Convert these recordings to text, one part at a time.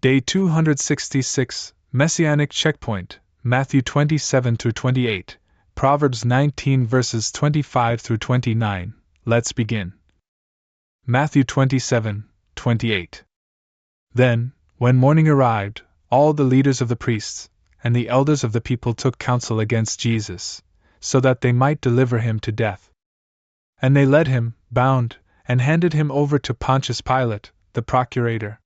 Day 266, Messianic Checkpoint, Matthew 27-28, Proverbs 19 verses 25-29. Let's begin. Matthew 27:28. Then, when morning arrived, all the leaders of the priests and the elders of the people took counsel against Jesus, so that they might deliver him to death. And they led him, bound, and handed him over to Pontius Pilate, the procurator.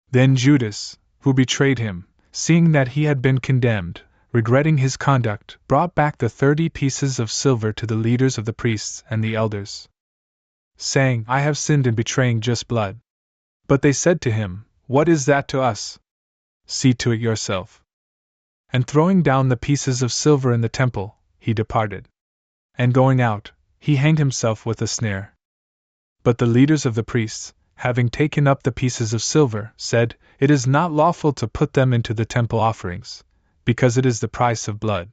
Then Judas, who betrayed him, seeing that he had been condemned, regretting his conduct, brought back the 30 pieces of silver to the leaders of the priests and the elders, saying, "I have sinned in betraying just blood." But they said to him, "What is that to us? See to it yourself." And throwing down the pieces of silver in the temple, he departed. And going out, he hanged himself with a snare. But the leaders of the priests, having taken up the pieces of silver, said, "It is not lawful to put them into the temple offerings, because it is the price of blood."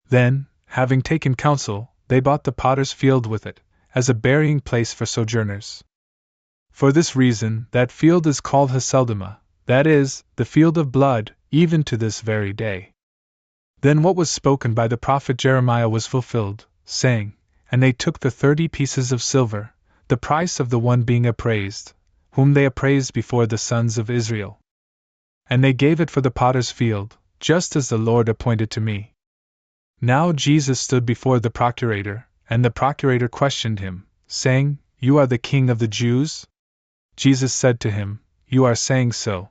Then, having taken counsel, they bought the potter's field with it, as a burying place for sojourners. For this reason, that field is called Haceldama, that is, the field of blood, even to this very day. Then what was spoken by the prophet Jeremiah was fulfilled, saying, "And they took the 30 pieces of silver, the price of the one being appraised, whom they appraised before the sons of Israel. And they gave it for the potter's field, just as the Lord appointed to me." Now Jesus stood before the procurator, and the procurator questioned him, saying, "You are the king of the Jews?" Jesus said to him, "You are saying so."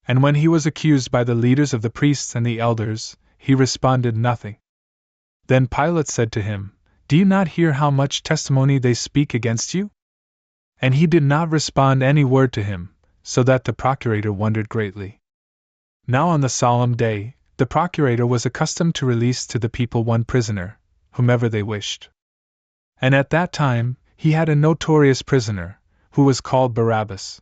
And when he was accused by the leaders of the priests and the elders, he responded nothing. Then Pilate said to him, "Do you not hear how much testimony they speak against you?" And he did not respond any word to him, so that the procurator wondered greatly. Now on the solemn day, the procurator was accustomed to release to the people one prisoner, whomever they wished. And at that time, he had a notorious prisoner, who was called Barabbas.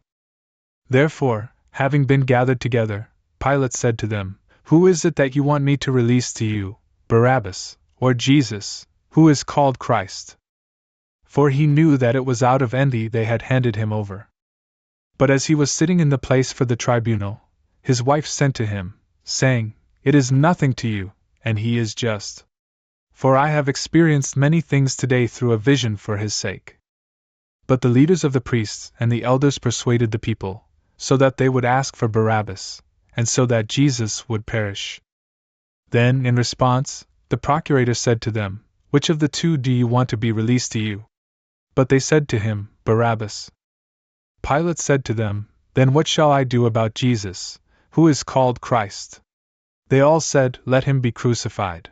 Therefore, having been gathered together, Pilate said to them, "Who is it that you want me to release to you, Barabbas, or Jesus, who is called Christ?" For he knew that it was out of envy they had handed him over. But as he was sitting in the place for the tribunal, his wife sent to him, saying, "It is nothing to you, and he is just. For I have experienced many things today through a vision for his sake." But the leaders of the priests and the elders persuaded the people, so that they would ask for Barabbas, and so that Jesus would perish. Then, in response, the procurator said to them, "Which of the two do you want to be released to you?" But they said to him, "Barabbas." Pilate said to them, "Then what shall I do about Jesus, who is called Christ?" They all said, "Let him be crucified."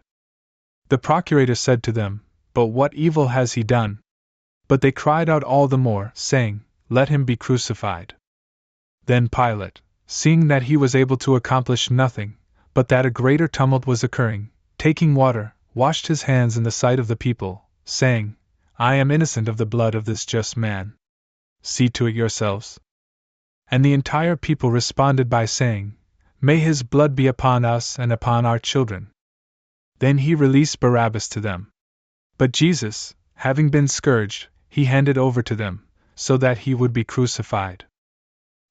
The procurator said to them, "But what evil has he done?" But they cried out all the more, saying, "Let him be crucified." Then Pilate, seeing that he was able to accomplish nothing, but that a greater tumult was occurring, taking water, washed his hands in the sight of the people, saying, "I am innocent of the blood of this just man. See to it yourselves." And the entire people responded by saying, "May his blood be upon us and upon our children." Then he released Barabbas to them. But Jesus, having been scourged, he handed over to them, so that he would be crucified.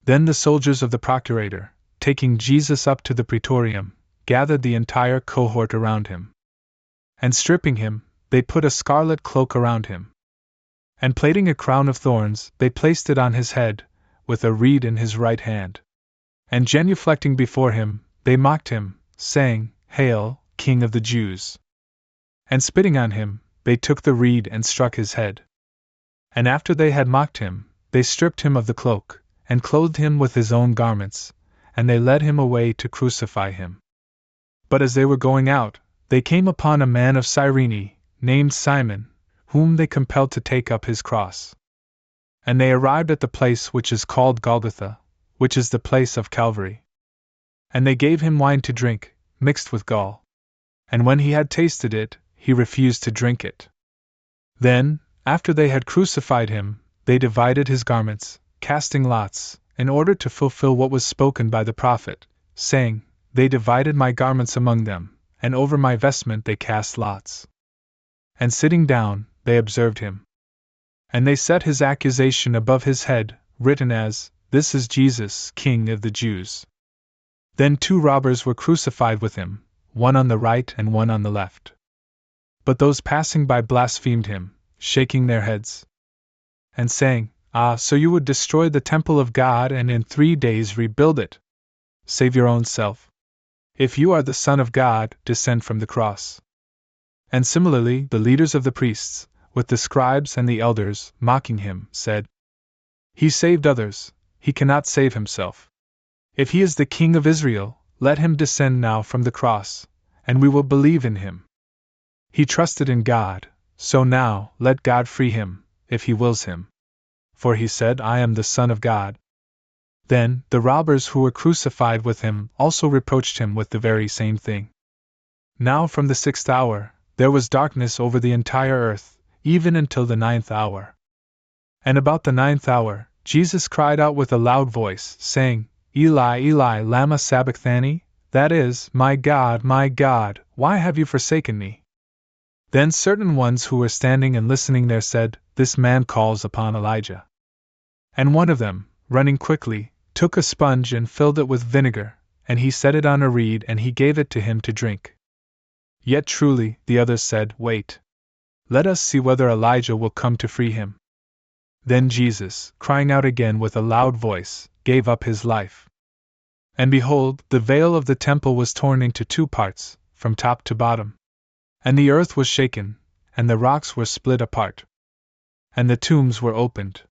Then the soldiers of the procurator, taking Jesus up to the praetorium, gathered the entire cohort around him. And stripping him, they put a scarlet cloak around him. And plaiting a crown of thorns, they placed it on his head, with a reed in his right hand. And genuflecting before him, they mocked him, saying, "Hail, King of the Jews!" And spitting on him, they took the reed and struck his head. And after they had mocked him, they stripped him of the cloak, and clothed him with his own garments, and they led him away to crucify him. But as they were going out, they came upon a man of Cyrene, named Simon, whom they compelled to take up his cross. And they arrived at the place which is called Golgotha, which is the place of Calvary. And they gave him wine to drink, mixed with gall. And when he had tasted it, he refused to drink it. Then, after they had crucified him, they divided his garments, casting lots, in order to fulfill what was spoken by the prophet, saying, "They divided my garments among them, and over my vestment they cast lots." And sitting down, they observed him. And they set his accusation above his head, written as, "This is Jesus, King of the Jews." Then 2 robbers were crucified with him, one on the right and one on the left. But those passing by blasphemed him, shaking their heads, and saying, "Ah, so you would destroy the temple of God and in 3 days rebuild it? Save your own self. If you are the Son of God, descend from the cross." And similarly, the leaders of the priests, with the scribes and the elders, mocking him, said, "He saved others, he cannot save himself. If he is the King of Israel, let him descend now from the cross, and we will believe in him. He trusted in God, so now let God free him, if he wills him. For he said, 'I am the Son of God.'" Then the robbers who were crucified with him also reproached him with the very same thing. Now from the 6th hour, there was darkness over the entire earth, even until the 9th hour. And about the 9th hour, Jesus cried out with a loud voice, saying, "Eli, Eli, lama sabachthani?" That is, my God, why have you forsaken me?" Then certain ones who were standing and listening there said, "This man calls upon Elijah." And one of them, running quickly, took a sponge and filled it with vinegar, and he set it on a reed and he gave it to him to drink. Yet truly, the others said, "Wait. Let us see whether Elijah will come to free him." Then Jesus, crying out again with a loud voice, gave up his life. And behold, the veil of the temple was torn into 2 parts, from top to bottom. And the earth was shaken, and the rocks were split apart. And the tombs were opened.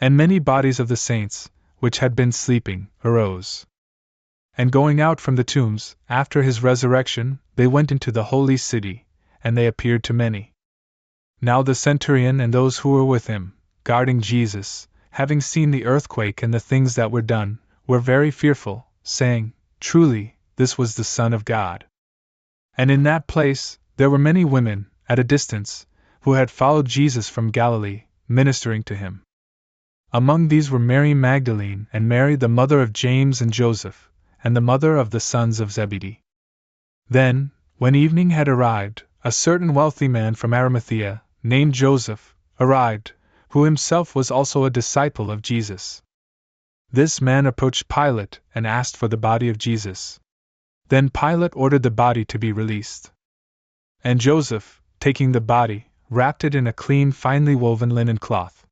And many bodies of the saints, which had been sleeping, arose. And going out from the tombs, after his resurrection, they went into the holy city, and they appeared to many. Now the centurion and those who were with him, guarding Jesus, having seen the earthquake and the things that were done, were very fearful, saying, "Truly, this was the Son of God." And in that place, there were many women, at a distance, who had followed Jesus from Galilee, ministering to him. Among these were Mary Magdalene and Mary the mother of James and Joseph, and the mother of the sons of Zebedee. Then, when evening had arrived, a certain wealthy man from Arimathea, named Joseph, arrived, who himself was also a disciple of Jesus. This man approached Pilate and asked for the body of Jesus. Then Pilate ordered the body to be released. And Joseph, taking the body, wrapped it in a clean, finely woven linen cloth.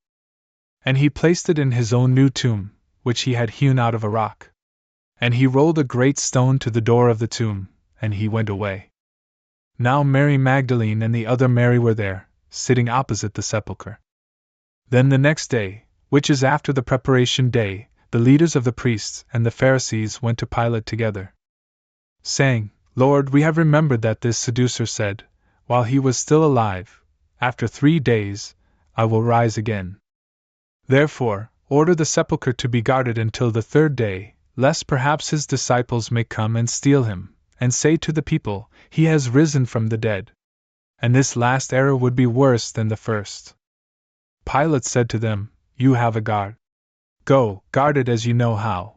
And he placed it in his own new tomb, which he had hewn out of a rock. And he rolled a great stone to the door of the tomb, and he went away. Now Mary Magdalene and the other Mary were there, sitting opposite the sepulchre. Then the next day, which is after the preparation day, the leaders of the priests and the Pharisees went to Pilate together, saying, "Lord, we have remembered that this seducer said, while he was still alive, 'After 3 days, I will rise again.' Therefore, order the sepulchre to be guarded until the 3rd day, lest perhaps his disciples may come and steal him, and say to the people, 'He has risen from the dead.' And this last error would be worse than the first." Pilate said to them, "You have a guard. Go, guard it as you know how."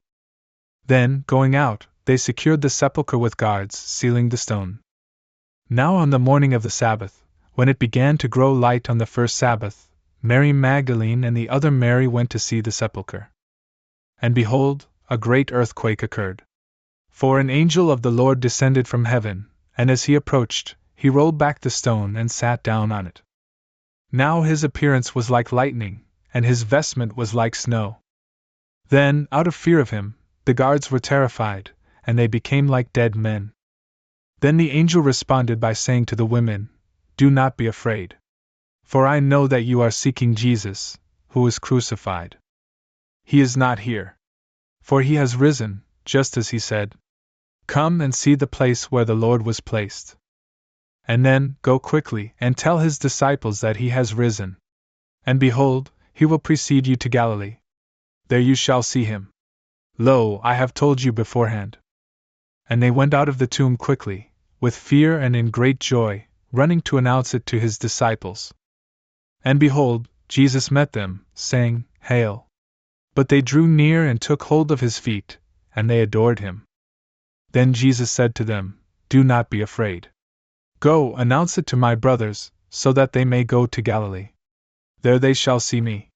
Then, going out, they secured the sepulchre with guards, sealing the stone. Now on the morning of the Sabbath, when it began to grow light on the first Sabbath, Mary Magdalene and the other Mary went to see the sepulchre. And behold, a great earthquake occurred. For an angel of the Lord descended from heaven, and as he approached, he rolled back the stone and sat down on it. Now his appearance was like lightning, and his vestment was like snow. Then, out of fear of him, the guards were terrified, and they became like dead men. Then the angel responded by saying to the women, "Do not be afraid. For I know that you are seeking Jesus, who was crucified. He is not here. For he has risen, just as he said. Come and see the place where the Lord was placed. And then, go quickly and tell his disciples that he has risen. And behold, he will precede you to Galilee. There you shall see him. Lo, I have told you beforehand." And they went out of the tomb quickly, with fear and in great joy, running to announce it to his disciples. And behold, Jesus met them, saying, "Hail!" But they drew near and took hold of his feet, and they adored him. Then Jesus said to them, "Do not be afraid. Go, announce it to my brothers, so that they may go to Galilee. There they shall see me."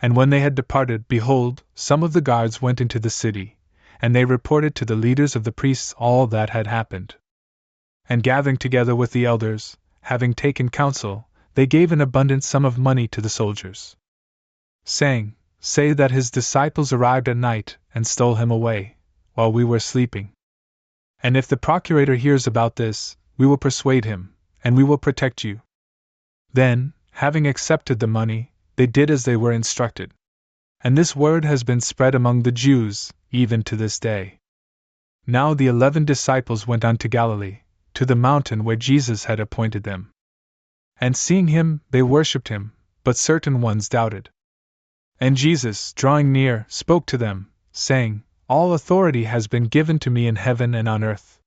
And when they had departed, behold, some of the guards went into the city, and they reported to the leaders of the priests all that had happened. And gathering together with the elders, having taken counsel, they gave an abundant sum of money to the soldiers, saying, Say that his disciples arrived at night and stole him away, while we were sleeping. And if the procurator hears about this, we will persuade him, and we will protect you. Then, having accepted the money, they did as they were instructed. And this word has been spread among the Jews, even to this day. Now the 11 disciples went on to Galilee, to the mountain where Jesus had appointed them. And seeing him, they worshipped him, but certain ones doubted. And Jesus, drawing near, spoke to them, saying, All authority has been given to me in heaven and on earth.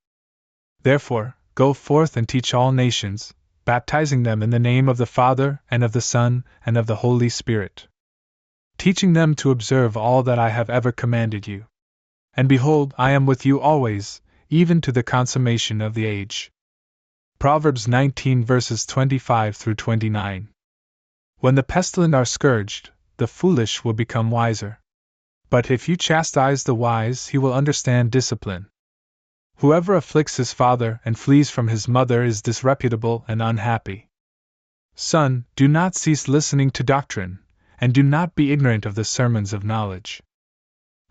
Therefore, go forth and teach all nations, baptizing them in the name of the Father, and of the Son, and of the Holy Spirit, teaching them to observe all that I have ever commanded you. And behold, I am with you always, even to the consummation of the age. Proverbs 19 verses 25 through 29. When the pestilent are scourged, the foolish will become wiser. But if you chastise the wise, he will understand discipline. Whoever afflicts his father and flees from his mother is disreputable and unhappy. Son, do not cease listening to doctrine, and do not be ignorant of the sermons of knowledge.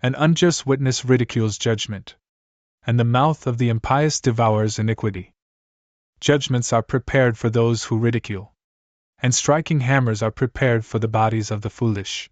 An unjust witness ridicules judgment, and the mouth of the impious devours iniquity. Judgments are prepared for those who ridicule, and striking hammers are prepared for the bodies of the foolish.